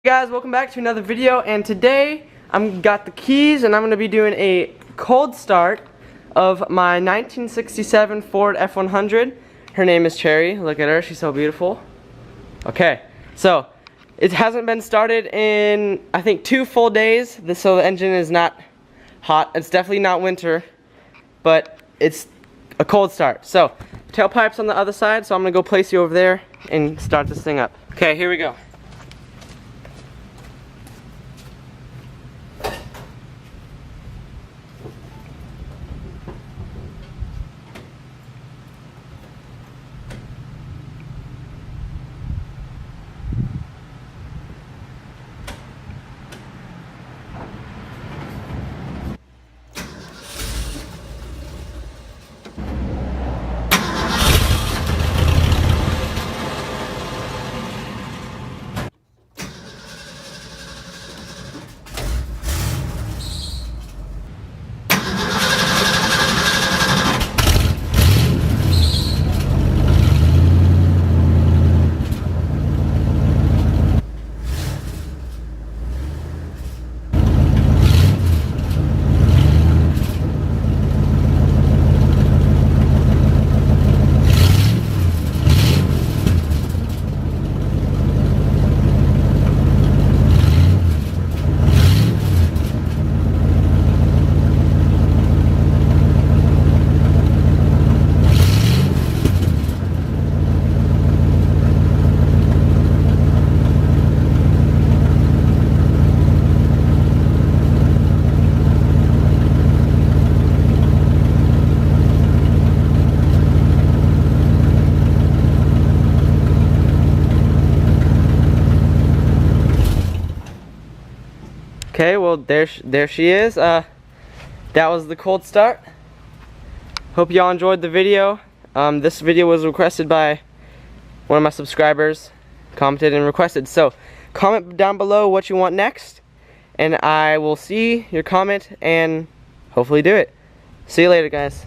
Guys, welcome back to another video, and today I'm got the keys and I'm going to be doing a cold start of my 1967 Ford F-100. Her name is Cherry. Look at her, she's so beautiful. Okay, so it hasn't been started in I think 2 full days, so the engine is not hot. It's definitely not winter, but it's a cold start. So tailpipe's on the other side, so I'm going to go place you over there and start this thing up. Okay, here we go. Okay, well there she is. That was the cold start. Hope y'all enjoyed the video. This video was requested by one of my subscribers, commented and requested. So comment down below what you want next, and I will see your comment and hopefully do it. See you later, guys.